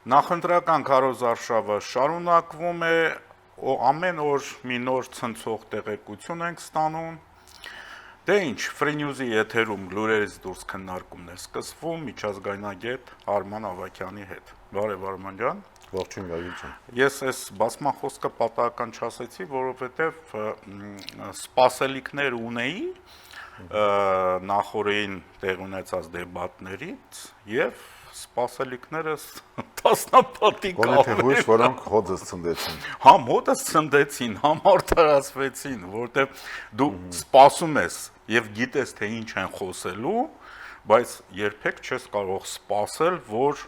Նախընտրական քարոզարշավը շարունակվում է, ամեն օր մի նոր ցնցող տեղեկություն ենք ստանում։ Դե ինչ, Free News-ի եթերում լուրերից դուրս քննարկումն է սկսվում միջազգայնագետ Արման Ավագյանի հետ։ Բարև Արման ջան։ Ողջույն Վայել ջան։ Ես այս բացմախոսքը պատահական չասեցի, որովհետև սպասելիքներ ունեի նախորդին տեղ ունեցած դեբատներից եւ սպասելիքներս տասնապատիկ Գոնե որոնք հոդս ցնդեցին։ Համ հոդս ցնդեցին, համ արդարացվեցին, որտեվ դու սպասում ես եւ գիտես թե ինչ են խոսելու, բայց երբեք չես կարող սպասել, որ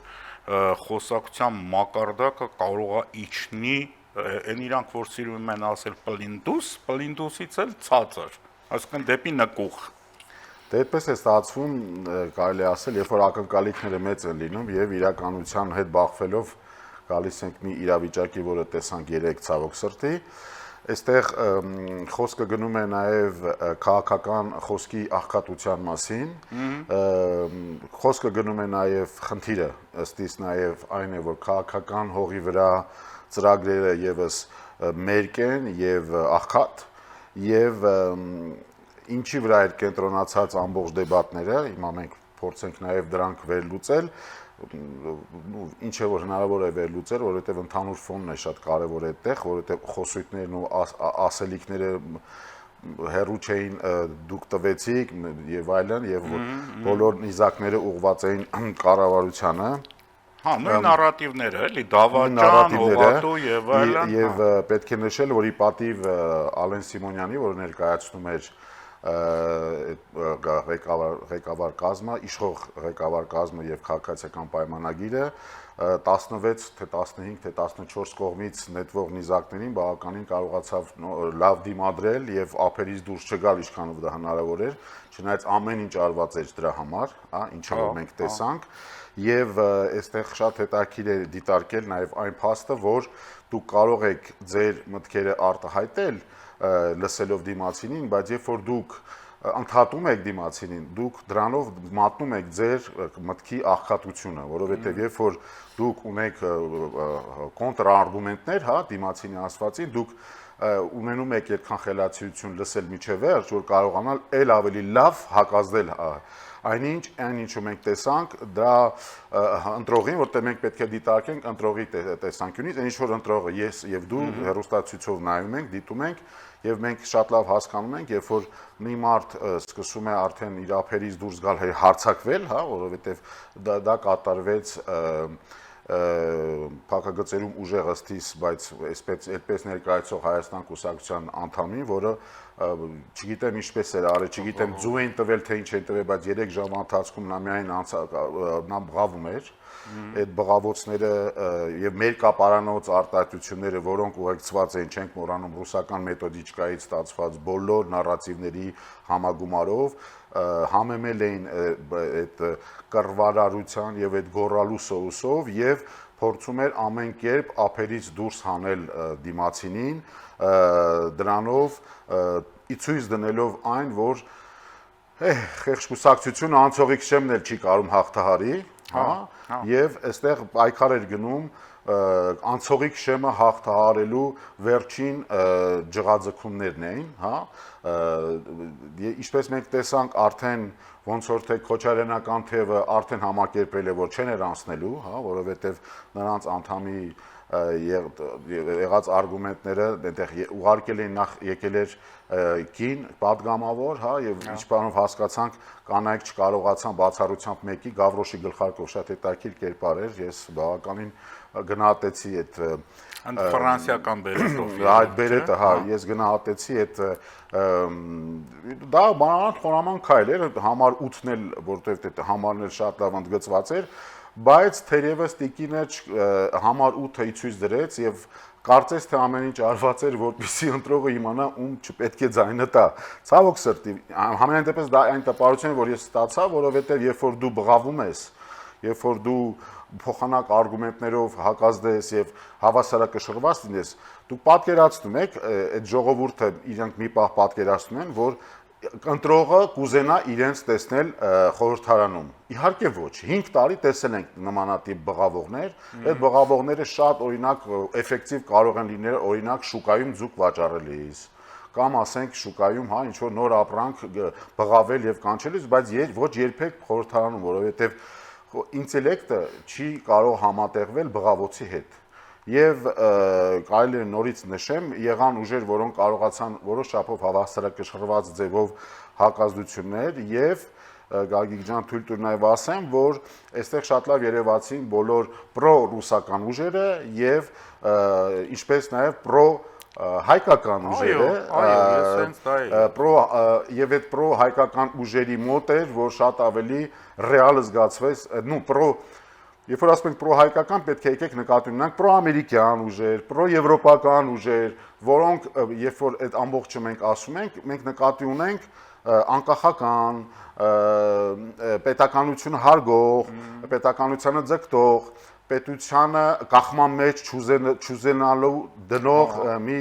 խոսակցության մակարդակը կարող է իջնի, այն իրանք որ սիրում են ասել պլինդուսից էլ ցածր, այսինքն դեպի նկուղ։ Դե այդպես է ստացվում, կարելի ասել, երբ որ ակնկալիքները մեծ են լինում եւ իրականության հետ բախվելով գալիս ենք մի իրավիճակի, որը տեսանք երեք ցավոք սրտի, այստեղ խոսքը գնում է նաեւ քաղաքական խոսքի աղքատության մասին, խոսքը գնում է նաեւ խնդիրը, ըստիս նաեւ այն է, որ քաղաքական հողի վրա ծրագրերը եւս մերկ են եւ աղքատ եւ ինչի վրա էր կենտրոնացած ամբողջ դեբատները, հիմա մենք փորձենք նաև դրանք վերլուծել, ինչ է որ հնարավոր է վերլուծել, որովհետև ընդհանուր ֆոնն է շատ կարևոր այդտեղ, որովհետև խոսույթներն ու ասելիքները հերու չէին դուք տվեցիք եւ այլն եւ բոլոր նիզակները ուղղված էին կառավարությանը։ Հա, նույն նարատիվները, էլի, դավաճան, հողատու եւ այլն։ Եվ պետք է նշել, որ ի պատիվ Ալեն Սիմոնյանի, որը ներկայացնում էր ղեկավար կազմը, իշխող ղեկավար կազմը եւ քաղաքացիական պայմանագիրը 16 թե 15 թե 14 կողմից նետվող նիզակներին բավականին կարողացավ լավ դիմադրել եւ ափերից դուրս չգալ ինչքանով դա հնարավոր էր, չնայած ամեն ինչ արված էր դրա համար, հա, ինչը որ մենք տեսանք եւ այստեղ շատ հետաքրքիր է դիտարկել նաեւ այն փաստը, որ դուք կարող եք ձեր մտքերը արտահայտել լսելով դիմացինին, բայց երբ որ դուք ընդհատում եք դիմացինին, դուք դրանով մատնում եք ձեր մտքի աղքատությունը, որովհետև երբ որ դուք ունեք կոնտրարգումենտներ, հա, դիմացինի ասվածին, դուք ունենում եք այդքան խելացիություն լսել միջև վերջ, որ կարողանալ ել ավելի լավ հակազդել այնինչ, ինչը մենք տեսանք, դա ընտրողին, որտեղ մենք պետք է դիտարկենք ընտրողի տեսանկյունից, ինչ որ ընտրողը ես եւ դու հեռուստացույցով նայում ենք, դիտում ենք եւ մենք շատ լավ հասկանում ենք, երբ որ մի մարդ սկսում է արդեն իր ափերից դուրս գալ հարցակվել, հա, որովհետեւ դա կատարվեց փակագծերում ուժեղ ըստիս, բայց այդպես ներկայացող Հայաստան կուսակցության անդամին, որը չգիտեմ ինչպես էր արել, չգիտեմ ձու էին տվել, թե ինչ էին տվել, բայց 3 ժամվա ընթացքում նա միայն նա բղավում էր, այդ բղավոցները եւ մերկապարանոց արտահայտությունները, որոնք ուղեկցված էին, չենք մոռանում ռուսական մեթոդիկայից ստացված բոլոր նարատիվների համագումարով, համեմել էին այդ կռվարարության եւ այդ գոռալու սոուսով եւ փորձում էր ամեն կերպ ափերից դուրս հանել դիմացինին, դրանով ցույց դնելով այն, որ խեղճ կուսակցությունը անցողիկ շեմն էլ չի կարում հաղթահարի, հա, եւ այստեղ պայքար էր գնում անցողիկ շեմը հաղթահարելու վերջին ջղաձգումներն էին, հա, ինչպես մենք տեսանք արդեն ոնց որ թե Քոչարյանական թևը արդեն համակերպել է, որ չեն անցնելու, հա, որովհետեւ նրանց անդամի եղած արգումենտները այնտեղ ուղարկել էին նախ եկել էր կին պատգամավոր, հա, եւ ինչ բանով հասկացանք կանայք չկարողացան բացառությամբ մեկի Գավրոշի գլխարկով շատ հետաքրքիր կերպար էր, ես բավականին գնահատեցի այդ ֆրանսիական բերետով։ Այդ բերետը, հա, ես գնահատեցի այդ դա բանալի խորաման քայլ էր, համար 8-ն էլ, որտեղ այդ համարն էլ շատ լավ ընդգծված էր, բայց թերևս տիկինը համար 8-ը ցույց դրեց եւ կարծես թե ամեն ինչ արված էր, որպեսզի ընտրողը իմանա ում չպետք է ձայնը տա։ Ցավոք սրտի, համենայն դեպս դա այն տպարությունն է, որ ես ստացա, որովհետեւ երբ որ դու բղավում ես, երբ որ դու փոխանակ արգումենտներով հակազդես եւ հավասարակշռված լինես, դու պատկերացնում եք այդ ժողովուրդը իրանք մի պահ պատկերացնում են, որ ընտրողը կուզենա իրենց տեսնել խորհրդարանում։ Իհարկե ոչ։ 5 տարի տեսել ենք նմանատիպ բղավողներ, այդ բղավողները շատ օրինակ էֆեկտիվ կարող են լինել օրինակ շուկայում ձուկ վաճառելիս կամ ասենք շուկայում, հա, ինչ որ նոր ապրանք բղավել եւ կանչելիս, բայց ոչ երբեք խորհրդարանում, որովհետեւ ինտելեկտը չի կարող համատեղվել բղավոցի հետ։ Եվ կարելի է նորից նշեմ, եղան ուժեր, որոնք կարողացան որոշ չափով հավասարակշռված ձևով հակազդություններ եւ Գագիկ ջան թույլ տուր նաեւ ասեմ, որ այստեղ շատ լավ երևացին բոլոր պրո-ռուսական ուժերը եւ ինչպես նաեւ պրո-հայկական ուժերը, եւ այդ պրո-հայկական ուժերի մոտ էր, որ շատ ավելի ռեալ զգացվեց, Երբ որ ասում ենք պրո-հայկական, պետք է եկեք նկատի ունենանք պրո-ամերիկյան ուժեր, պրո-եվրոպական ուժեր, որոնք երբ որ այդ ամբողջը մենք ասում ենք, մենք նկատի ունենք անկախական, պետականությունը հարգող, պետականությանը ձգտող, պետությանը կախման մեջ չուզենալու դնող մի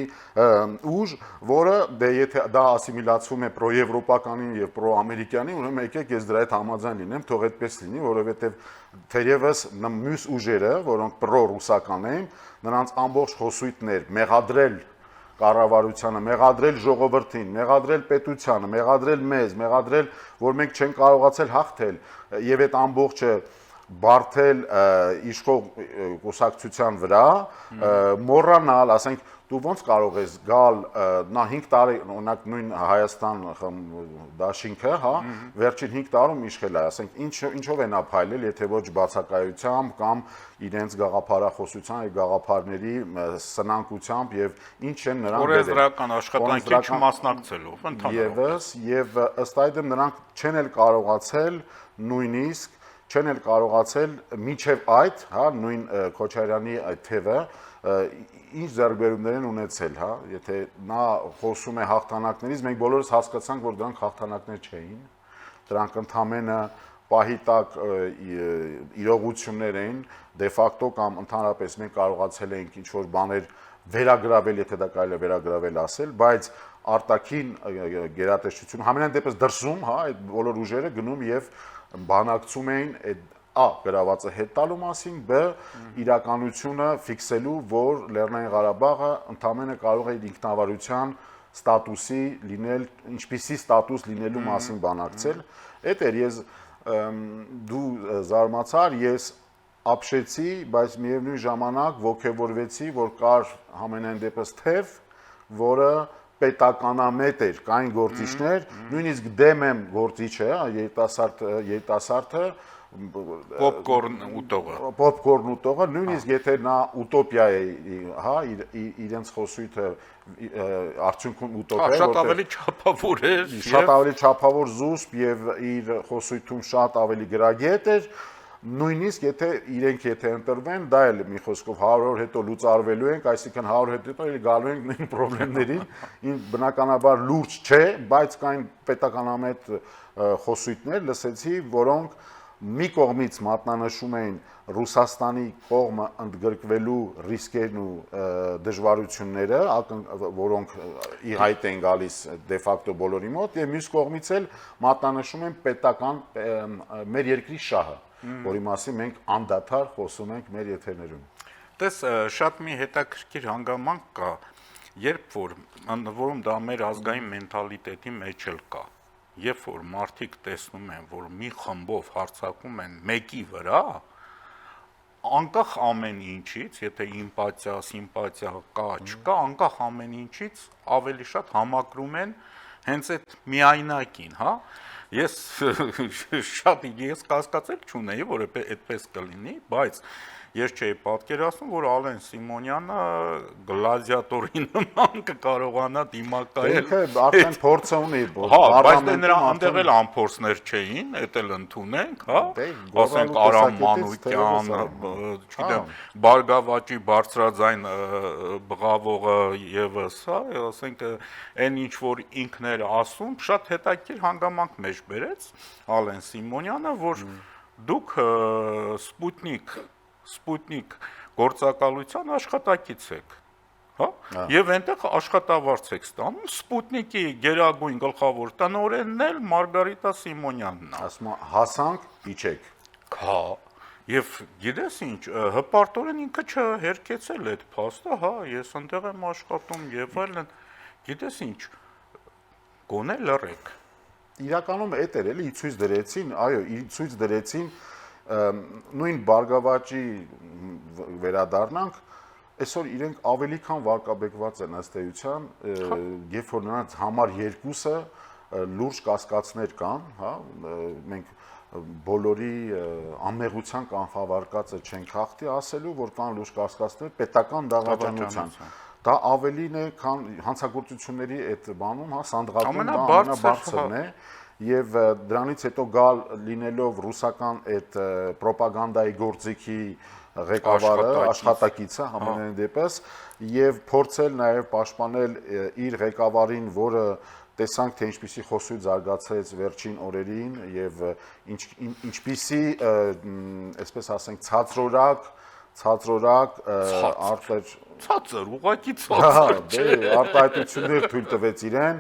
ուժ, որը եթե դա ասիմիլացվում է պրո-եվրոպականին եւ պրո-ամերիկյանին, ուրեմն եկեք ես դրա հետ համաձայն լինեմ, թող այդպես լինի, որովհետեւ թերևս մյուս ուժերը, որոնք պրո-ռուսական են, նրանց ամբողջ հոսույթներ մեղադրել կառավարությանը, մեղադրել ժողովրդին, մեղադրել պետությանը, մեղադրել մեզ, մեղադրել, որ մենք չենք կարողացել հաղթել եւ այդ ամբողջը բարթել իշխող կուսակցության վրա, մոռանալ, ասենք, դու ոնց կարող ես գալ նա 5 տարի, օրինակ նույն Հայաստան դաշինքը, հա, վերջին 5 տարում իշխել է, ասենք, ինչով են ապայլել, եթե ոչ բացակայությամբ կամ իրենց գաղափարախոսության եւ գաղափարների սնանկությամբ եւ ինչ են նրանք օրենսդրական աշխատանքի չմասնակցելով, ընդհանրապես եւ ըստ այդմ նրանք չեն էլ կարողացել նույնիսկ չեն էլ կարողացել միջև այդ, հա, նույն Քոչարյանի այդ թևը ինչ ձեռքբերումներ են ունեցել, հա, եթե նա խոսում է հաղթանակներից, մենք բոլորս հասկացանք, որ դրանք հաղթանակներ չէին, դրանք ընդամենը պահի տակ իրողություններ էին, դե ֆակտո կամ ընդհանրապես մենք կարողացել էինք ինչ-որ բաներ վերագրավել, եթե դա կարելի է վերագրավել ասել, բայց արտաքին գերատեսչություն համենայն դեպս դրսում, հա, այդ բոլոր ուժերը գնում եւ բանակցում էին այդ գրավածը հետ տալու մասին, իրականությունը ֆիքսելու, որ Լեռնային Ղարաբաղը ընդամենը կարող է ինքնավարության ստատուսի լինել, ինչպիսի ստատուս լինելու մասին բանակցել։ Այդ էր ես դու զարմացար, ես ապշեցի, բայց միևնույն ժամանակ ոգևորվեցի, որ կար համենայն դեպս թև, որը պետականամետ էր, կային գործիչներ, նույնիսկ դեմ եմ գործիչը, երիտասարդը, պոպկորն ուտողը, նույնիսկ եթե նա ուտոպիա է, հա, իրենց խոսույթը արդյունքում ուտոպիա է, շատ ավելի չափավոր էր, շատ ավելի չափավոր զուսպ եւ իր խոսույթում շատ ավելի գրագետ էր, նույնիսկ եթե ընտրվեն, դա էլ մի խոսքով 100 օր հետո լուծարվելու ենք, այսինքն 100 օր հետո էլ գալու ենք նույն խնդիրներին, բնականաբար լուրջ չէ, բայց կային պետականամետ խոսույթներ, լսեցի, որոնք մի կողմից մատնանշում էին Ռուսաստանի կողմը ընդգրկվելու ռիսկերն ու դժվարությունները, որոնք ի հայտ են գալիս դե ֆակտո բոլորի մոտ, եւ մյուս կողմից էլ մատնանշում են պետական մեր երկրի շահը, որի մասին մենք անդադար խոսում ենք մեր եթերներում։ Տես շատ մի հետաքրքիր հանգամանք կա, երբ որ ընդ որում դա մեր ազգային մենթալիտետի մեջ էլ կա։ Երբ որ մարդիկ տեսնում են, որ մի խմբով հարձակում են մեկի վրա, անկախ ամեն ինչից, եթե իմպաթիա, սիմպաթիա կա, չկա, անկախ ամեն ինչից ավելի շատ համակրում են հենց այդ միայնակին, հա։ Ես կասկածել չունեի, որ այդպես կլինի, բայց ես չէի պատկերացնում, որ Ալեն Սիմոնյանը գլադիատորի նման կկարողանա դիմակայել։ Ինքը արդեն փորձը ունի, բայց նրա այնտեղ էլ ամփորձներ չէին, էդ էլ ընդունենք, հա։ Ասենք Արամ Մանուկյան, չգիտեմ, Բարգավաճի բարձրաձայն բղավողը եւս, հա, ասենք այն ինչ որ ինքն էր ասում, շատ հետաքրքիր հանգամանք մեջ բերեց Ալեն Սիմոնյանը, որ դուք Սպուտնիկ գործակալության աշխատակից եք, հա, եւ այնտեղ աշխատավարձ եք ստանում, Սպուտնիկի գերագույն գլխավոր տնօրենն էլ Մարգարիտա Սիմոնյանն է։ Ասում հասանք, իջեք։ Հա, եւ գիտես ինչ, հպարտորեն ինքը չհերքեցել այդ փաստը, հա, ես այնտեղ եմ աշխատում եւ այլն, գիտես ինչ, գոնե լռեք։ Իրականում էդ էր էլի ցույց դրեցին, այո, ցույց դրեցին նույն Բարգավաճի վերադառնանք, այսօր իրենք ավելի քան վարկաբեկված են ըստ էության, երբ որ նրանց համար երկուսը լուրջ կասկածներ կան, հա, մենք բոլորի անմեղության կանխավարկածը չենք հաղթի ասելու, որ կան լուրջ կասկածներ պետական դավաճանության։ Դա ավելին է, քան հանցագործությունների այդ բանում, հա, սանդղակում ամենաբարձրն է, եւ դրանից հետո գալ լինելով ռուսական այդ ռոպագանդայի գործիքի ղեկավարը, աշխատակիցը համենայն դեպս, եւ փորձել նաեւ պաշտպանել իր ղեկավարին, որը տեսանք թե ինչպիսի խոսույթ զարգացեց վերջին օրերին եւ ինչպիսի, այսպես ասենք, ցածրորակ ցածր, ուղղակի ցածր, դե արտահայտություններ թույլ տվեց իրեն,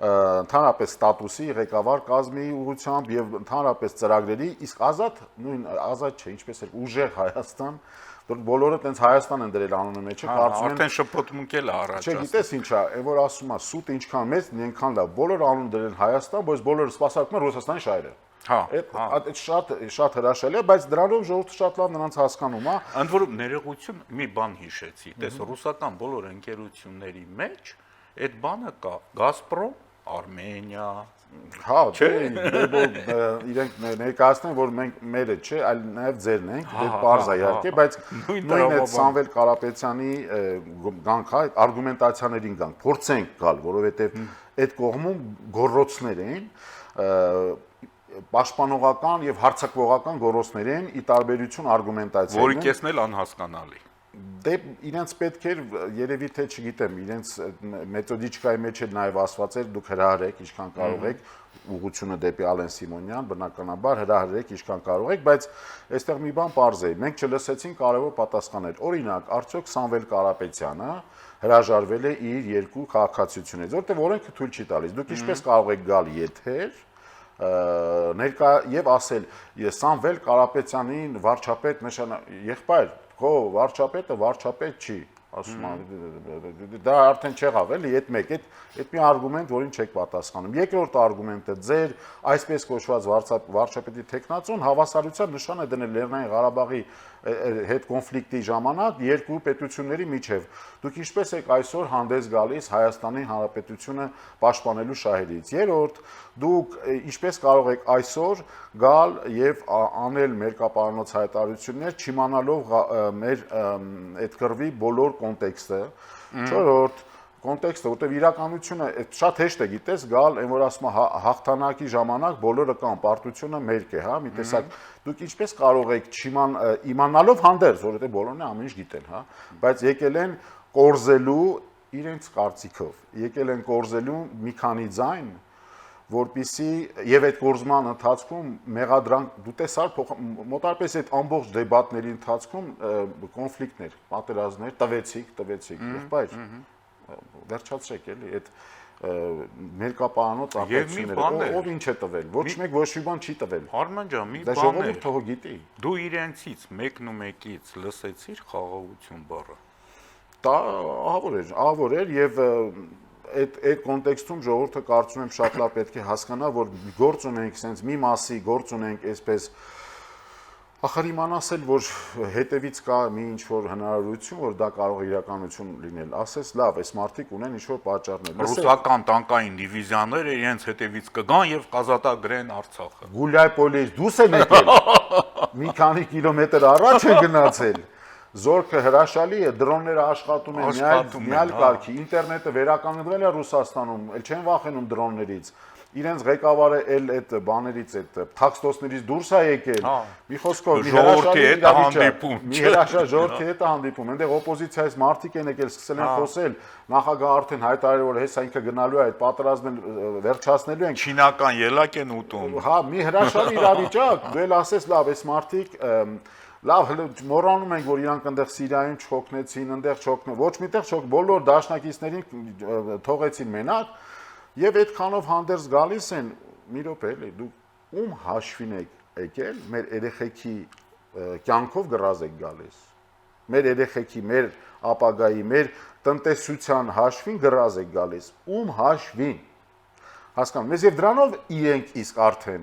ընդհանրապես ստատուսի, ղեկավար կազմի ուղղությամբ եւ ընդհանրապես ծրագրերի, իսկ ազատ չէ, ինչպես էր ուժեղ Հայաստան, որ բոլորը տենց Հայաստան են դրել անունը մեջը, կարծում են արդեն շփոթմունք էլ առաջ։ Չէ, գիտես ինչ է, այն որ ասում է, սուտը ինչքան մեծ, այնքան լավ, բոլորը անուն դրել Հայաստան, բայց բոլորը սպասարկում են Ռուսաստանի շահերը։ Հա, այդ շատ հրաշալի է, բայց դրանով ժողովուրդը շատ լավ նրանց հասկանում է։ Ընդ որում ներողություն մի բան հիշեցի, տես ռուսական բոլոր ընկերությունների մեջ այդ բանը կա, Գազպրոմ, Արմենիա, հա, իրենք ներկայացնեն, որ մենք մերը չէ, այլ նաև ձերն ենք, դե պարզ է իհարկե, բայց նույն այդ Սամվել Կարապետյանի գանք, արգումենտացիաներին գանք, փորձենք գալ, որովհետև այդ կողմում գոռոցներ են, պաշտպանողական եւ հարձակվողական գոռոցներ են, ի տարբերություն արգումենտացիայի, որի կեսն էլ անհասկանալի։ Դե իրենց պետք էր երևի թե չգիտեմ, իրենց մեթոդիկայի մեջ էլ նաև ասված էր դուք հրահրեք, ինչքան կարող եք, ուղղությունը դեպի Ալեն Սիմոնյան, բնականաբար հրահրեք, ինչքան կարող եք, բայց այստեղ մի բան պարզ է, մենք չլսեցին կարևոր պատասխաններ։ Օրինակ, արդյոք Սամվել Կարապետյանը հրաժարվել է իր երկու քաղաքացիությունից, որտեղ օրենքը թույլ չի տալիս։ Դուք ինչպես կարող եք գալ եթեր ներկա եւ ասել Սամվել Կարապետյանին վարչապետ եղբայր Քո վարչապետը վարչապետ չի, ասում եմ, դա արդեն չեղավ էլի, այդ մեկ, այդ մի արգումենտ, որին չեք պատասխանում։ Երկրորդ արգումենտը ձեր այսպես կոչված վարչապետի տեխնացուն հավասարության նշան է դնել Լեռնային Ղարաբաղի հետ կոնֆլիկտի ժամանակ երկու պետությունների միջև։ Դուք ինչպես եք այսօր հանդես գալիս Հայաստանի Հանրապետությունը պաշտպանելու շահերից։ Երրորդ, դուք ինչպես կարող եք այսօր գալ եւ անել մերկապարանոց հայտարարություններ, չիմանալով մեր այդ կռվի բոլոր կոնտեքստը։ Չորրորդ, կոնտեքստը, որտեղ իրականությունը շատ հեշտ է գիտես գալ, այն որ ասում է հաղթանակի ժամանակ բոլորը կան, պարտությունը մերկ է, հա, մի տեսակ դուք ինչպես կարող եք իմանալով հանդերձ, որովհետև բոլորն ամեն ինչ գիտեն, հա, բայց եկել են կորզելու իրենց կարծիքով, եկել են կորզելու մի քանի ձայն, որպիսի եւ այդ կորզման ընթացքում մեղադրանք դու տեսար մոտարպես այդ ամբողջ դեբատների ընթացքում կոնֆլիկտներ, պատերազմներ տվեցիք, եղբայր վերջացրեք էլի այդ ներկապարանոց ապացույցները ով ինչ է տվել ոչ մեկ ոչ մի բան չի տվել Արման ջան մի դա բան ժողովուրդը թող գիտի դու իրենցից մեկն ու մեկից լսեցիր խաղաղություն բառը դա ահավոր էր եւ այդ կոնտեքստում ժողովուրդը կարծում եմ շատ լավ պետք է հասկանա որ գործ ունենք sense մի մասի գործ ունենք այսպես Ախր իմանաս էլ, որ հետևից կա մի ինչ-որ հնարավորություն, որ դա կարող է իրականություն լինել։ Ասես լավ, այս մարդիկ ունեն ինչ-որ պատճառներ։ Ռուսական տանկային դիվիզիաները իրենց հետևից կգան եւ կազատագրեն Արցախը։ Գուլյայպոլից դուրս են եկել։ Մի քանի կիլոմետր առաջ են գնացել։ Զորքը հրաշալի է, դրոնները աշխատում են միալ կարգի, ինտերնետը վերականգնվել է Ռուսաստանում, ել չեն վախենում դրոններից։ Իրենց ղեկավարը էլ այդ բաներից այդ թաքստոսներից դուրս է եկել։ Մի խոսքով մի հրաշալի իրավիճակ, մի հրաշալի ժողովրդի հետ հանդիպում, այնտեղ օպոզիցիայից մարդիկ են եկել, սկսել են խոսել, նախագահը արդեն հայտարարել որ հեսա ինքը գնալու է այդ պատերազմը վերջացնելու են։ Չինական ելակ են ուտում։ Հա, մի հրաշալի իրավիճակ, դու էլ ասես լավ, այս մարդիկ Լավ, մոռանում ենք, որ իրանք այնտեղ Սիրիայում չօգնեցին, այնտեղ չօգնեն, ոչ միտեղ չօգ, բոլոր դաշնակիցներին թողեցին մենակ, եւ այդքանով հանդերձ գալիս են, մի րոպե, էլի, դուք ում հաշվին եք եկել, մեր երեխեքի կյանքով գրազ եք գալիս։ Մեր երեխեքի, մեր ապագայի, մեր տնտեսության հաշվին գրազ եք գալիս։ Ում հաշվին։ Հասկանում ես, եւ դրանով իրենք իսկ արդեն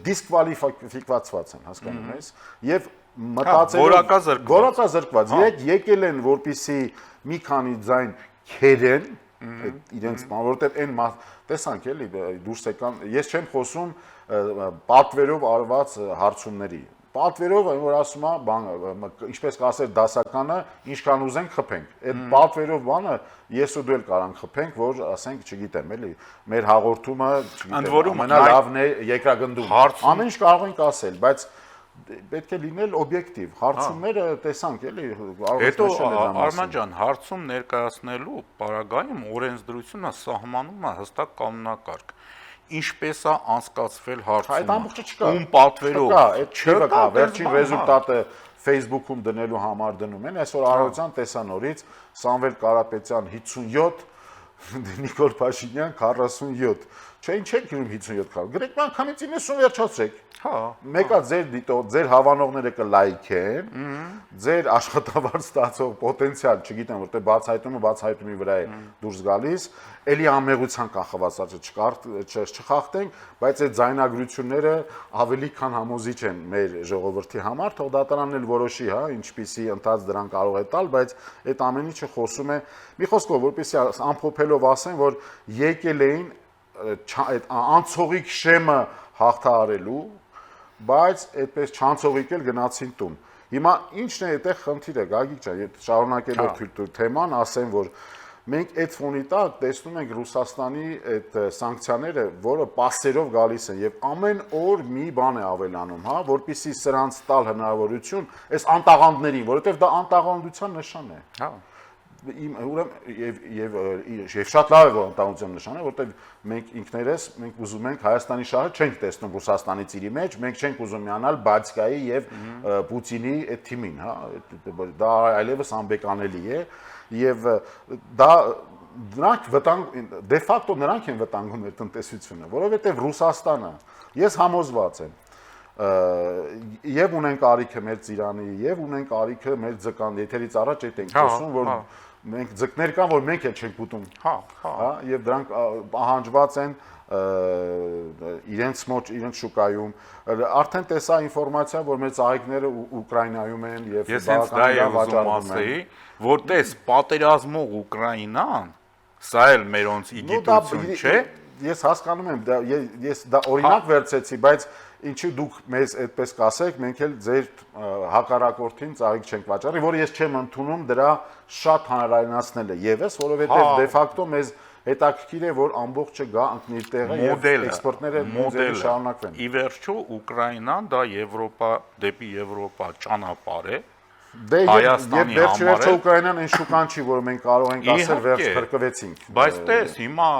դիսկվալիֆիկացված են, հասկանում ես, եւ մտածելով որակազրկված, իրենք եկել են, որպիսի մի քանի ձայն քերեն իրենց բան, որովհետեւ այն տեսանք էլի դուրս եկան, ես չեմ խոսում պատվերով արված հարցումների, պատվերով որ ասում է, բան, ինչպես կասեր դասականը, ինչքան ուզենք խփենք։ Այդ պատվերով բանը ես ու դու էլ կարանք խփենք, որ ասենք, չգիտեմ, էլի, մեր հաղորդումը, չգիտեմ, ամենալավն է երկրագնդում։ Ամեն ինչ կարող ենք ասել, բայց պետք է լինել օբյեկտիվ։ Հարցումները տեսանք, էլի, հետո Արման ջան, հարցում ներկայացնելու պարագայում օրենսդրությունը սահմանում է հստակ կանոնակարգ։ Ինչպես է անցկացվել հարցումը։ Այդ ամբողջը չկա։ Ում պատվերով։ Չկա, վերջին ռեզուլտատը Facebook-ում դնելու համար դնում են։ Այսօր առավոտյան տեսա նորից Սամվել Կարապետյան 57, Նիկոլ Փաշինյան 47։ Չէ, ինչ եք գրում 57 քառ։ Գրեք մի անգամից 90 վերջացրեք։ Հա։ Մեկը ձեր հավանողները կլայքեն, ձեր աշխատավարձ ստացող պոտենցիալ, չգիտեմ, որտեղ բացահայտումի վրա է դուրս գալիս, էլի ամեղության կանխվածածը չխախտենք, բայց այդ ձայնագրությունները ավելի քան համոզիչ են մեր ժողովրդի համար, թող դատարանն էլ որոշի, հա, ինչպիսի ընթաց դրան կարող է տալ, բայց այդ ամեն ինչը խոսում է, մի խոսքով, որպեսզի ամփոփելով ասեն, որ եկել էին այդ անցողիկ շեմը հաղթահարելու, բայց այդպես չանցողիկ էլ գնացին տուն։ Հիմա ինչն է այդտեղ խնդիրը, Գագիկ ջան, շարունակելով թեման, ասեմ, որ մենք այդ ֆոնի տակ տեսնում ենք Ռուսաստանի այդ սանկցիաները, որը պասերով գալիս են եւ ամեն օր մի բան է ավելանում, հա, որպեսզի սրանց տալ հնարավորություն այս անտաղանդներին, որովհետեւ դա անտաղանդության նշան է։ Հա։ Եվ շատ լավ է, որ անտաղանդության նշան է, որովհետև մենք ինքներս մենք ուզում ենք Հայաստանի շահը չենք տեսնում Ռուսաստանի ծիրի մեջ, մենք չենք ուզում միանալ Բացկայի եւ Պուտինի այդ թիմին, հա, դա այլևս անբեկանելի է եւ դա նրանք վտանգ դե ֆակտո նրանք են վտանգում մեր տնտեսությունը, որովհետև Ռուսաստանը ես համոզված եմ եւ ունենք կարիքը մեր ծիրանի եւ ունենք կարիքը մեր ձկան եթերից առաջ այդ ենք խոսում, որ մենք ձկներ կան, որ մենք էլ չենք ուտում, հա, եւ դրանք պահանջված են իրենց շուկայում, արդեն տեսա ինֆորմացիա, որ մեր ծաղիկները Ուկրաինայում են եւ բավականին վաճառվում են, որ տես պատերազմող Ուկրաինան, սա էլ մերոնց իգիտություն չէ։ Ես հասկանում եմ, ես դա օրինակ վերցեցի, բայց ինչու դուք մեզ այդպես կասեք, մենք էլ ձեր հակառակորդին ծաղիկ չենք վաճառի, որ ես չեմ ընդունում դրա շատ հանրայնացնելը եւս, որովհետեւ դե ֆակտո մեզ հետաքրքիր է, որ ամբողջը գա ընկնի իր տեղը եւ էքսպորտները մոդելի շարունակվեն։ Ի վերջո Ուկրաինան դա Եվրոպա դեպի Եվրոպա ճանապարհ է։ Դե եւ վերջի Ուկրաինան այն շուկան չի, որ մենք կարող ենք ասել վերջ փրկվեցինք։ Բայց տես հիմա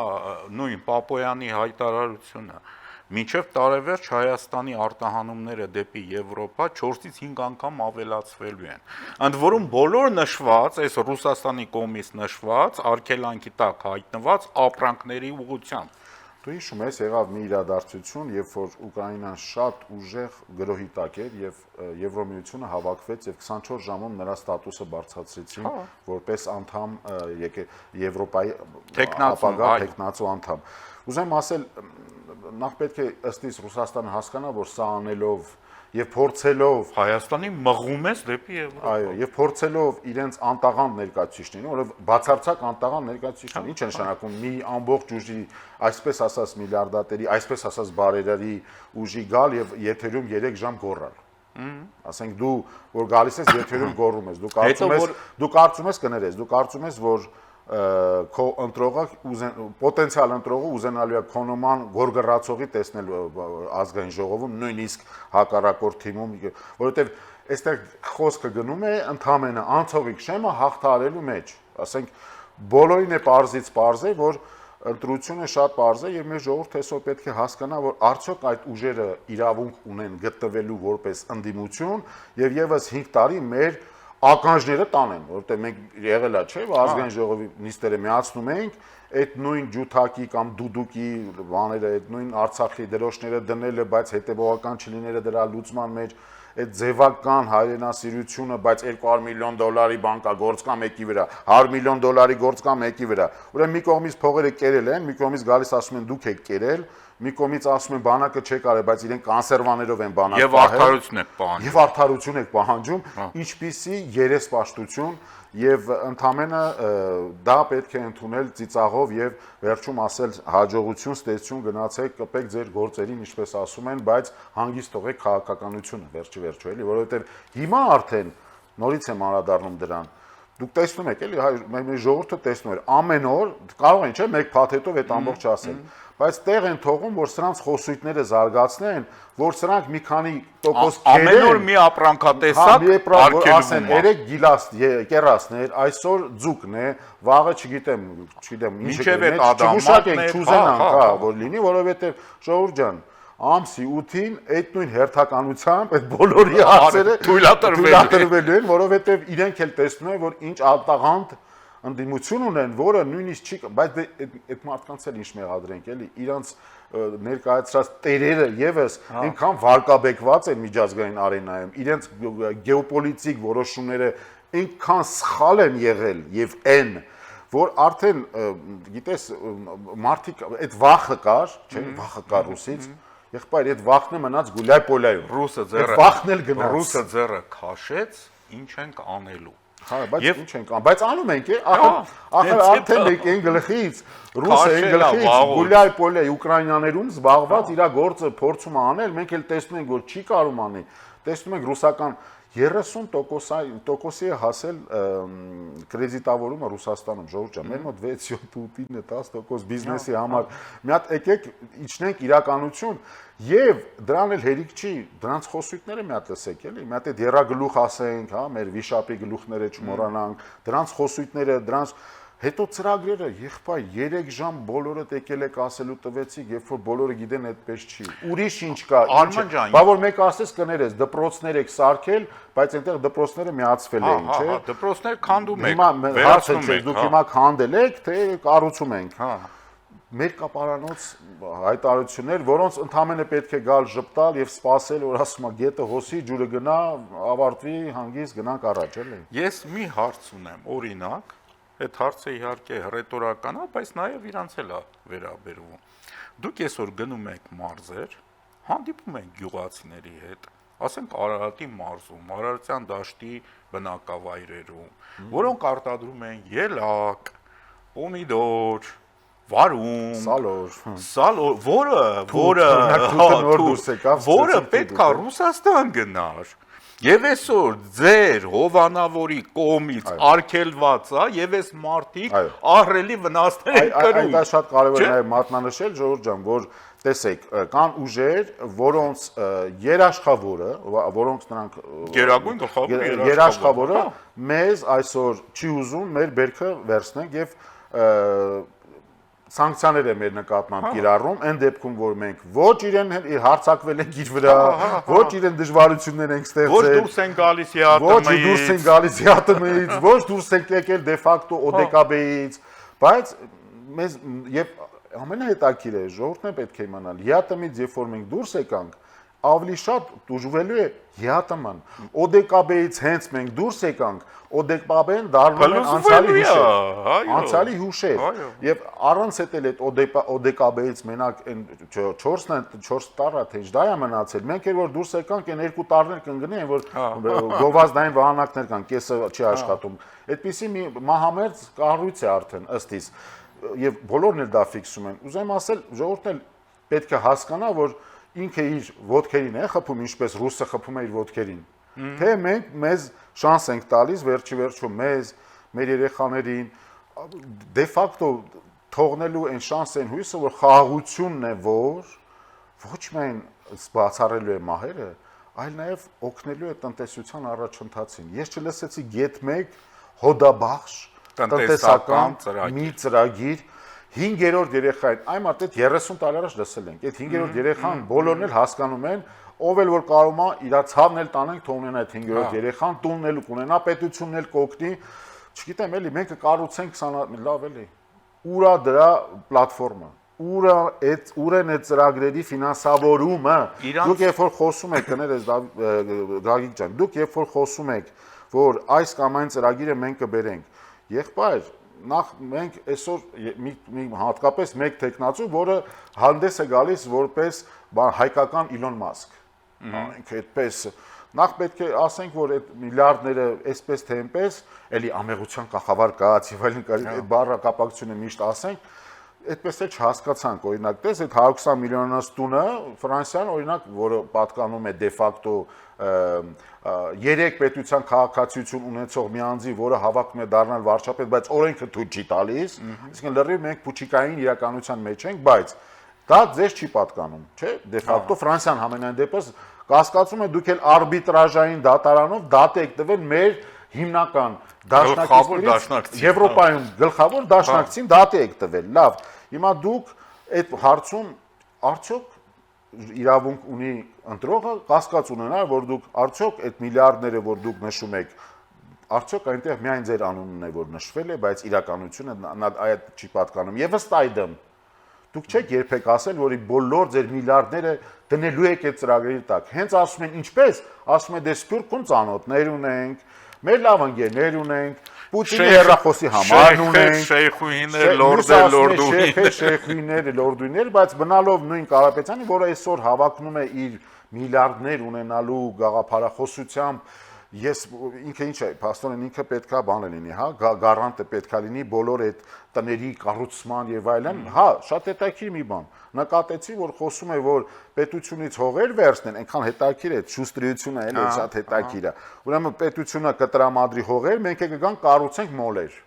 նույն Պապոյանի հայտարարությունը մինչև տարեվերջ Հայաստանի արտահանումները դեպի Եվրոպա 4-ից 5 անգամ ավելացվելու են։ Ընդ որում բոլոր նշված, այս Ռուսաստանի կողմից նշված, արգելանքի տակ հայտնված ապրանքների ուղղությամբ։ Դու հիշում ես, եղավ մի իրադարձություն, երբ որ Ուկրաինան շատ ուժեղ գրոհի տակ էր եւ Եվրոմիությունը հավաքվեց եւ 24 ժամում նրա ստատուսը բարձրացրեցին որպես անդամ Եվրոպայի ապագա տեխնացու անդամ։ Ուզեմ ասել, նախ պետք է ըստ իս Ռուսաստանը հասկանա, որ սա անելով եւ փորձելով Հայաստանի մղում ես դեպի Եվրոպա։ Այո, եւ փորձելով իրենց անտաղանդ ներկայացուցիչներին, որը բացարձակ անտաղանդ ներկայացուցիչներ, ինչ են նշանակում մի ամբողջ ուժի, այսպես ասած միլիարդատերի, այսպես ասած բարերարի ուժի գալ եւ եթերում 3 ժամ գոռալ։ Ասենք դու որ գալիս ես եթերում գոռում ես, դու կարծում ես կներես, դու կարծում ես որ քո ընտրողը պոտենցիալ ընտրողը ուզենալու է քոնոման գորգռացողի տեսնել ազգային ժողովում, նույնիսկ հակառակորդ թիմում, որովհետև այստեղ խոսքը գնում է ընդհանրապես անցողիկ շեմը հաղթահարելու մեջ, ասենք բոլորին է պարզից պարզ է, որ ընտրությունը շատ པարզ է եւ մեր ժողովուրդը այսօր պետք է հասկանա, որ արդյոք այդ ուժերը իրավունք ունեն գտնվելու որպես ընդդիմություն եւ եւս 5 տարի մեր ականջները տանեն, որովհետեւ մենք եղել է, չէ՞, որ ազգային ժողովի նիստերը միացնում ենք, այդ նույն ջութակի կամ դուդուկի բաները, այդ նույն Արցախի դրոշները դնելը, բայց հետեւողական չլիները դրա լուծման մեջ այդ ձևական հայրենասիրությունը, բայց $200 միլիոն բանկա գործ կա մեկի վրա, $100 միլիոն գործ կա մեկի վրա։ Ուրեմն մի կողմից փողերը կերել են, մի կողմից գալիս ասում են դուք եք կերել, մի կողմից ասում են բանակը չեք արել, բայց իրենք կոնսերվաներով են բանակ Եվ արդարություն եք պահանջում։ Եվ արդարություն եք պահանջում, ինչպիսի երեսպաշտություն եւ ընդամենը դա պետք է ընդունել ծիծաղով եւ վերջում ասել հաջողություն, ստեցություն գնացեք, կպեք ձեր գործերին, ինչպես ասում են, բայց հանգիստ թողեք քաղաքականությունը վերջի վերջո էլի, որովհետեւ հիմա արդեն նորից եմ անդրադառնում դրան։ Դուք տեսնում եք էլի, մեր ժողովուրդը տեսնում է ամեն օր, կարող են չէ՞ մեկ փաթեթով այդ ամբողջ ասել, բայց տեղ են թողում, որ սրանց խոսույթները զարգացնեն, որ սրանք մի քանի տոկոս քերեն։ Ամեն օր մի ապրանքատեսակ ասեն, երեք գիլաս կերասներ, այսօր ձուկն է, վաղը չգիտեմ ինչը չգուշակենք, չուզենանք, հա, որ լինի, որովհետև ժողովուրդ ջան, ամսի 8-ին այդ նույն հերթականությամբ այդ բոլորի հարցերը թույլատրվելու են, որովհետև իրենք էլ տեսնում են, որ ինչ արտաղանդ ընդդիմություն ունեն, որը նույնիսկ չի, բայց այդ մարդկանց էլ ինչ մեղադրենք, էլի, իրանց ներկայացրած տերերը եւս այնքան վարկաբեկված են միջազգային արենայում, իրենց գեոպոլիտիկ որոշումները այնքան սխալ են եղել եւ են, որ արդեն գիտես մարդիկ այդ վախը կար, չէ՞, վախը կար ռուսից, եղբայր այդ վախն է մնաց Գուլյայ-Պոլյայում, ռուսը ձեռը քաշեց, ինչ ենք անելու։ Հա, բայց ինչ ենք անում, բայց անում ենք, ախր արդեն մենք այն գլխից, ռուսը այն գլխից, Գուլյայ-Պոլյայ Ուկրաինաներում զբաղված իր գործը փորձում է անել, մենք էլ տեսնում ենք, որ չի կարում անի, տեսնում ենք ռուսական 30%-ի է հասել կրեդիտավորումը Ռուսաստանում, ժողովուրդ ջան, մեր մոտ 6-7-8-ին է 10% բիզնեսի համար։ Մի հատ եկեք իջնենք իրականություն եւ դրան էլ հերիք չի, դրանց խոսույթները մի հատ լսեք էլի, մի հատ այդ երագլուխ ասենք, հա, մեր վիշապի գլուխները չմոռանանք, դրանց խոսույթները, դրանց հետո ծրագրերը, եղբայր 3 ժամ բոլորը եկել եք ասելու տվեցիք, երբ որ բոլորը գիտեն այդպես չի։ Ուրիշ ինչ կա, բա որ մեկ ասես կներես, դպրոցներ եք սարքել, բայց այնտեղ դպրոցները միացվել էին, չէ՞։ Դպրոցներ քանդում եք, վերացնում եք, դուք հիմա քանդել եք, թե կառուցում ենք։ Մեր կապարանոց հայտարարություններ, որոնց ընդամենը պետք է գալ ժպտալ եւ սпасել, որ ասում է գետը հոսի, ջուրը գնա, ավարտվի, հանգիստ գնանք առաջ, էլի։ Ես մի հարց ունեմ, օրինակ, այդ հարցը իհարկե ռետորական է, բայց նաեւ իրանց էլ է վերաբերվում։ Դուք այսօր գնում եք մարզեր, հանդիպում եք գյուղացիների հետ, ասենք Արարատի մարզում, Արարատյան դաշտի բնակավայրերում, որոնք արտադրում են ելակ, պոմիդոր, վարունգ, սալոր, որը պետք է Ռուսաստան գնար։ Եվ այսօր ձեր հովանավորի կողմից արգելված է, եւ այս մարդիկ ահռելի վնասներ են կրում։ Այդ շատ կարևոր է նաեւ մատնանշել, ժողովուրդ ջան, որ տեսեք, կան ուժեր, որոնց երաշխավորը, որոնց նրանք գերագույն գլխավոր երաշխավորը մեզ այսօր չի ուզում մեր բերքը վերցնենք եւ սանկցիաներ է մեր նկատմամբ կիրառում, այն դեպքում, որ մենք ոչ իրեն հարցակվել ենք իր վրա, ոչ իրեն դժվարություններ ենք ստեղծել, ոչ դուրս ենք եկել դե ֆակտո ODKB-ից, բայց մեզ եւ ամենահետաքրքիրը ժողովուրդն է պետք է իմանալ, ՀԱՏՄ-ից երբ որ մենք դուրս եկանք, ավելի շատ դժվելու է ՀԱՏՄ-ն, ODKB-ից հենց մենք դուրս եկանք, ODKB-ն դառնում է անցյալի հուշեր, եւ առանց հետել այդ ODKB-ից մենակ այն 4 տարը թե ինչ դա է մնացել, մենք էլ որ դուրս եկանք, այն 2 տարիներ կընկնի, այն որ գովազդային վահանակներ կան, կեսը չի աշխատում, այդպիսի մի մահամերձ կառույց է արդեն ըստ իս, եւ բոլորն էլ դա ֆիքսում են, ուզեմ ասել, ժողովուրդն էլ պետք է հասկանա, որ ինքը իր ոտքերին է խփում, ինչպես ռուսը խփում է իր ոտքերին, թե մենք մեզ շանս ենք տալիս, վերջի վերջո մեզ, մեր երեխաներին, դե ֆակտո թողնելու այն շանս են հույսը, որ խաղաղությունն է, որ ոչ միայն բացառելու է մահերը, այլ նաև օգնելու է տնտեսության առաջընթացին։ Ես չլսեցի գետ մեկ հոդաբախշ տնտեսական մի ծրագիր, 5-րդ երեխային, այ մարդ այդ 30 տարի առաջ լսել ենք, այդ 5-րդ երեխան բոլորն էլ հասկանում են, ով էլ որ կարող է իր ցավն էլ տանենք թող ունենա այդ 5-րդ երեխան, տունն էլ կունենա, պետությունն էլ կօգնի, չգիտեմ էլի, մենք կկառուցենք 20 լավ էլի, ուրա դրա պլատֆորմը, ուր են այդ ծրագրերի ֆինանսավորումը, դուք երբ որ խոսում եք, կներես Գագիկ ջան, դուք երբ որ խոսում եք, որ այս կամ այն ծրագիրը մենք կբերենք, եղբայր, նախ մենք այսօր մի հատկապես մեկ տեխնացու, որը հանդես է գալիս որպես հայկական Իլոն Մասկ, ինքը այդպես, նախ պետք է ասենք, որ այդ միլիարդները այսպես թե այնպես, էլի ամեղության կախավար կաց եւ այլն այդ բառը կապակցությունը միշտ ասենք, այդպես էլ չհասկացանք, օրինակ, տես այդ 120 միլիոնանոց տունը Ֆրանսիան, օրինակ, որը պատկանում է դե ֆակտո 3 պետության քաղաքացիություն ունեցող մի անձի, որը հավակնում է դառնալ վարչապետ, բայց օրենքը թույլ չի տալիս, այսինքն լրիվ մենք փուչիկային իրականության մեջ ենք, բայց դա ձեզ չի պատկանում, չէ՞, դե ֆակտո Ֆրանսիան համենայն դեպս կասկածում է դուք էլ արբիտրաժային դատարանով դատ եք տվել մեր հիմնական դաշնակիցներից Եվրոպայում գլխավոր դաշնակցին դատ եք տվել, լավ, հիմա դուք այդ հարցում արդյոք իրավունք ունի ընտրողը կասկած ունենա, որ դուք արդյոք այդ միլիարդները, որ դուք նշում եք, արդյոք այնտեղ միայն ձեր անունն է, որ նշվել է, բայց իրականությունը այդ չի պատկանում։ Եվ ըստ այդմ դուք չեք երբեք ասել, որ բոլոր ձեր միլիարդները դնելու եք այդ ծրագրերի տակ։ Հենց ասում են ինչպես, ասում են դե սփյուռքում ծանոթներ ունենք, մեր լավ ընկերներ ունենք, Պուտինի հեռախոսի համարն ունենք, շեյխուհիներ, լորդեր, շեյխուհիներ, լորդուհիներ, բայց բնալով նույն Կարապետյանի, որը այսօր հավակնում է իր միլիարդներ ունենալու գաղափարախոսությամբ, ես ինքը ինչ է, փաստորեն ինքը պետքա բան լինի, հա, գարանտը պետքա լինի բոլոր այդ տների կառուցման եւ այլն, հա, շատ հետաքրքիր մի բան։ Նկատեցի, որ խոսում է, որ պետությունից հողեր վերցնեն, այնքան հետաքրքիր է, շուստրիությունը էլ է շատ հետաքրքիր է։ Ուրեմն պետությունը կտրամադրի հողեր, մենք է կգանք կառուցենք մոլեր։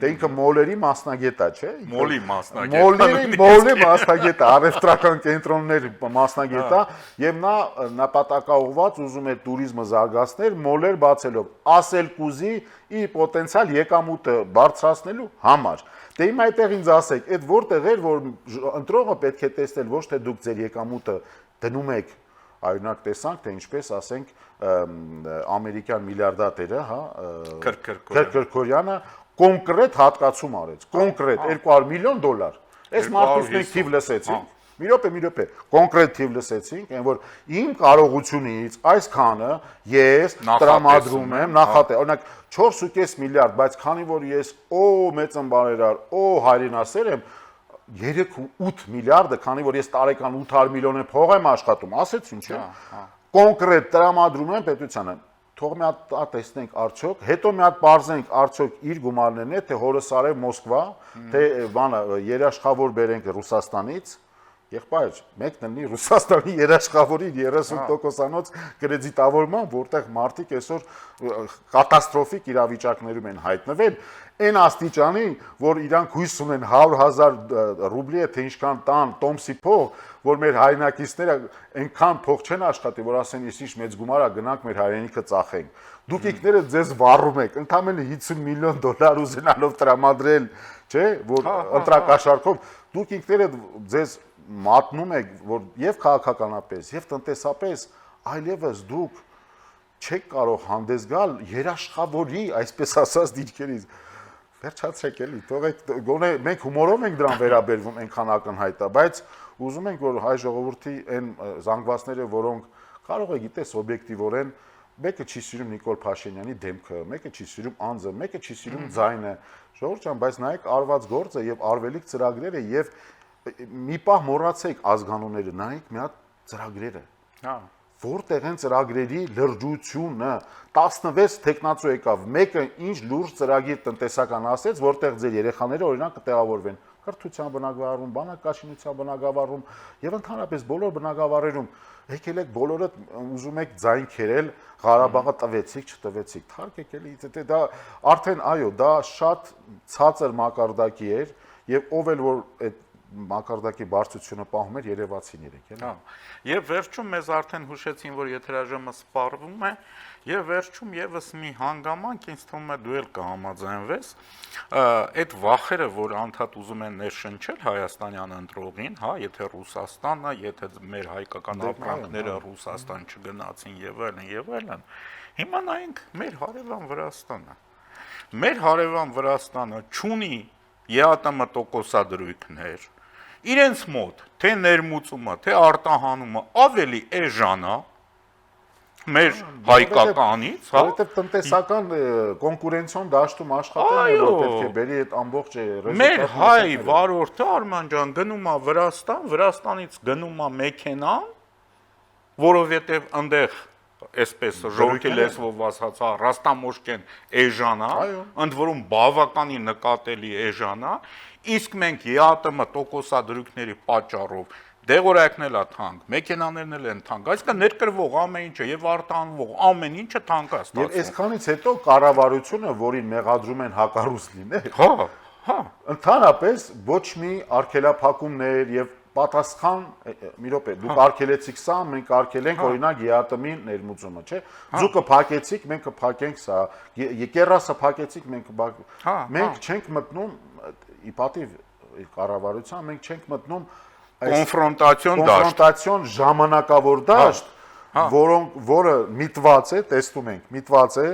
Դե ինքը մոլերի մասնագետ է, չէ՞։ Մոլի մասնագետ։ Մոլի մասնագետ է, առևտրական կենտրոնների մասնագետ է, եւ նա նպատակաուղված ուզում է туриզմը զարգացնել մոլեր բացելով, ասել կուզի իր պոտենցիալ եկամուտը բարձրացնելու համար։ Դե հիմա այդտեղ ինձ ասեք, այդ որտեղ էր, որ ընտրողը պետք է տեսնել ոչ թե դուք ձեր եկամուտը դնում եք, այօրինակ տեսանք, թե ինչպես ասենք ամերիկյան միլիարդատերը, հա, Քրքորյանը կոնկրետ հատկացում արեց, կոնկրետ $200 միլիոն։ Այս մարդուց մենք թիվ լսեցինք, մի րոպե, կոնկրետ թիվ լսեցինք, այն որ իմ կարողությունից այսքանը ես տրամադրում եմ նախատեսել, օրինակ 4.5 միլիարդ, բայց քանի որ ես մեծ ըմբարերար, հայրենասեր եմ, 3.8 միլիարդը, քանի որ ես տարեկան 800 միլիոն փող եմ աշխատում, ասեցին, չէ՞։ Կոնկրետ տրամադրում եմ պետությանը։ Թող մի հատ տեսնենք արդյոք, հետո մի հատ բարձենք արդյոք իր գումարներն է, թե հորոսարև Մոսկվա, թե բանը երաշխավոր բերենք Ռուսաստանից, եղբայր, մեկն լինի Ռուսաստանի երաշխավորի 30%-անոց կրեդիտավորման, որտեղ մարդիկ այսօր կատաստրոֆիկ իրավիճակներում են հայտնվել, այն աստիճանի, որ իրանք հույս ունեն 100,000 ռուբլի է, թե ինչքան տան տոմսի փող, որ մեր հայրենակիցները այնքան փող չեն աշխատի, որ ասեն, ես ինչ մեծ գումար է, գնանք մեր հայրենիքը ծախենք։ Դուք ինքները ձեզ վառում եք, ընդամենը $50 միլիոն ուզենալով տրամադրել, չէ, որ ընտրակաշառքով, դուք ինքները ձեզ մատնում եք, որ եւ քաղաքականապես, եւ տնտեսապես, այլևս դուք չեք կարող հանդես գալ երաշխավորի, այսպես ասած, դիրքերից։ Վերջացրեք էլի, թողեք, գոնե մենք հումորով ենք դրան վերաբերվում, այնքան ակնհայտ է, բայց ուզում ենք, որ հայ ժողովրդի այն զանգվածները, որոնք կարող է գիտես օբյեկտիվորեն, մեկը չի սիրում Նիկոլ Փաշինյանի դեմքը, մեկը չի սիրում անձը, մեկը չի սիրում ձայնը, ժողովուրդ ջան, բայց նայեք արված գործը եւ արվելիք ծրագրերը եւ մի պահ մոռացեք ազգանունները, նայեք մի հատ ծրագրերը։ Հա։ Որտեղ են ծրագրերի լրջությունը, 16 տեխնացու եկավ, մեկը ինչ լուրջ ծրագիր տնտեսական ասեց, որտեղ ձեր երեխաները օրինակ կտեղավորվեն կրթության բնագավառում, բանակաշինության բնագավառում եւ ընդհանրապես բոլոր բնագավառերում եկել եք բոլորը ուզում եք ձայն քերել, Ղարաբաղը տվեցիք, չտվեցիք, թարգեք էլի, դա արդեն այո, դա շատ ցածր մակարդակի էր եւ ով էլ որ այդ մակարդակի բարձրությունը պահում էր երևացին իրենք, էլի։ Հա։ Եվ վերջում մեզ արդեն հուշեցին, որ եթերաժամը սպառվում է, եւ վերջում եւս մի հանգամանք, ինձ թվում է դու էլ կհամաձայնվես, այդ վախերը, որ անդադ ուզում են ներշնչել հայաստանյան ընտրողին, հա, եթե Ռուսաստանը, եթե մեր հայկական ապրանքները Ռուսաստան չգնացին եւ այլն, հիմա նայենք մեր հարևան Վրաստանը։ Մեր հարևան Վրաստանը չունի ԵԱՏՄ տոկոսադրույքներ, իրենց մոտ թե ներմուծումը, թե արտահանումը ավելի էժան է մեր հայկականից, հա, որովհետև տնտեսական կոնկուրենցիոն դաշտում աշխատելն է, որ պետք է բերի այդ ամբողջ մեր հայ վարորդը Արման ջան գնում է Վրաստան, Վրաստանից գնում է մեքենան, որովհետև այնտեղ այսպես ժողովրդի լեզվով ասած, ռաստամոշկեն էժան է, ընդ որում բավականին նկատելի էժան է, իսկ մենք ԵԱՏՄ տոկոսադրույքների պատճառով դեղորայքն էլ է թանկ, մեքենաներն էլ են թանկ, այսինքն ներկրվող ամեն ինչը եւ արտահանվող ամեն ինչը թանկ է ստացվում։ Եվ այսքանից հետո կառավարությունը, որին մեղադրում են հակառուս լինել, հա, ընդհանրապես ոչ մի արգելափակումներ եւ պատասխան մի րոպե, դուք արգելեցիք սա, մենք արգելենք օրինակ ԵԱՏՄ-ի ներմուծումը, չէ՞։ Ձուկը փակեցիք, մենք կփակենք սա, եկերասը փակեցիք, մենք չենք մտնում ի պատիվ կառավարության, մենք չենք մտնում կոնֆրոնտացիոն ժամանակավոր դաշտ, որը միտված է, տեսնում ենք, միտված է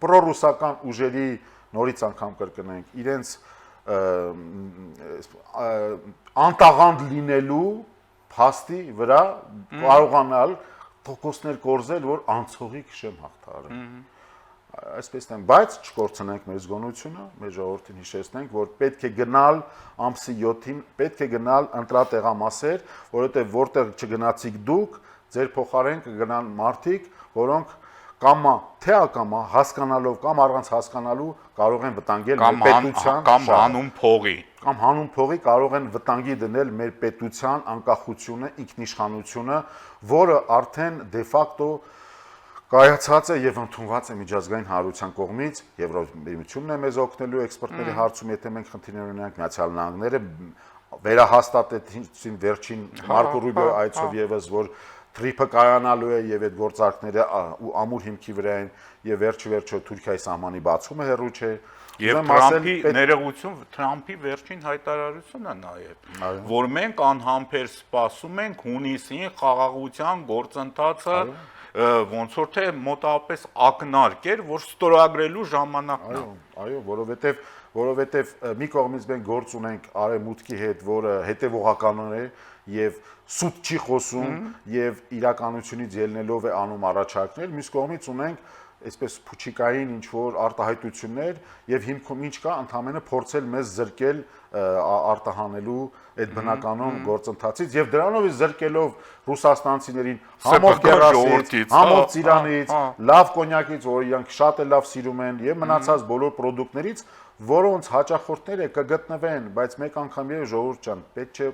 պրոռուսական ուժերի, նորից անգամ կրկնենք, իրենց անտաղանդ լինելու փաստի վրա կարողանալ տոկոսներ կորզել, որ անցողի քշեմ հաղթարը։ Այսպես են, բայց չկորցնենք մեր զգոնությունը, մեր ժողովրդին հիշեցնենք, որ պետք է գնալ ամսի 7-ին, պետք է գնալ ընտրատեղամասեր, որովհետև որտեղ չգնացիք դուք, ձեր փոխարեն կգնան մարդիկ, որոնք կամա թե ակամա հասկանալով կամ առանց հասկանալու կարող են վտանգել մեր պետության կամ հանուն փողի կարող են վտանգի դնել մեր պետության անկախությունը, ինքնիշխանությունը, որը արդեն դե ֆակտո կայացած է եւ ընդունված է միջազգային հանրության կողմից, Եվրոմիությունն է մեզ օգնելու էքսպորտների հարցում, եթե մենք խնդիրներ ունենք, Միացյալ Նահանգները վերահաստատեցին վերջին Մարկո Ռուբիոյի այցով եւս, որ թրիփը կայանալու է եւ այդ գործարքները ամուր հիմքի վրա են եւ վերջը Թուրքիայի սահմանի բացումը հեռու չէ։ Եվ Թրամփի ներողություն, Թրամփի վերջին հայտարարությունը նաեւ, որ մենք անհամբեր սպասում ենք հունիսին խաղաղության գործընթացը ոնց որ թե մոտավորապես ակնարկ էր, որ ստորագրելու ժամանակն է։ Այո, որովհետև մի կողմից մենք գործ ունենք արևմուտքի հետ, որը հետևողական է եւ սուտ չի խոսում եւ իրականությունից ելնելով է անում առաջարկներ, մյուս կողմից ունենք այսպես փուչիկային ինչ որ արտահայտություններ եւ հիմքում ինչ կա ընդհանրապես փորձել մեզ զրկել արտահանելու այդ բնականon գործընթացից եւ դրանով զրկելով ռուսաստանցիներին համով կերասից, համով ծիրանից, լավ կոնյակից, որ իրանք շատ է լավ սիրում են եւ մնացած բոլոր ապրանքներից, որոնց հաճախորդները կգտնվեն, բայց մեկ անգամ եւ ժողովուրդ ջան, պետք չէ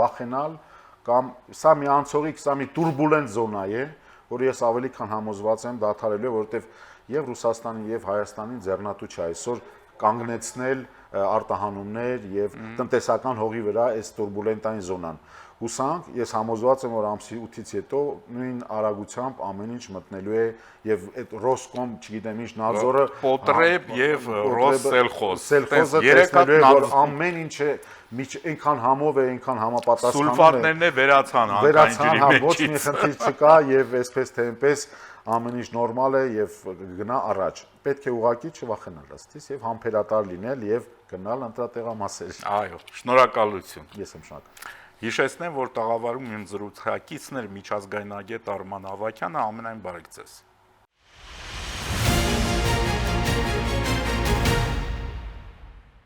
վախենալ կամ սա մի անցողիկ, սա մի турբուլենտ զոնա է, որ ես ավելի քան համոզված եմ դադարելու, որովհետեւ եւ Ռուսաստանին եւ Հայաստանին ձեռնատու չէ այսօր կանգնեցնել արտահանումներ եւ տնտեսական հողի վրա այս турբուլենտային զոնան։ Հուսանք, ես համոզված եմ, որ ամսի 8-ից հետո նույն արագությամբ ամեն ինչ մտնելու է եւ այդ Ռոսկոմ, չգիտեմ ինչ, նազորը Պոտրեբ եւ Ռոսսելխոզը երեքատն որ ամեն ինչը այնքան համով է, այնքան համապատասխանում է։ Սուլֆատներն է վերացան հանքային ջրի ոչ մի խնդիր չկա եւ այսպես թե այնպես ամեն ինչ նորմալ է եւ գնա առաջ։ Պետք է ուղղակի չվախենալ ըստիս եւ համբերատար լինել եւ գնալ ընտրատեղամասեր։ Այո, շնորհակալություն։ Ես եմ շնորհակալ։ Հիշեցնեմ, որ տաղավարում իմ զրուցակիցն էր միջազգայնագետ Արման Ավագյանը, ամենայն բարեգ ձեզ։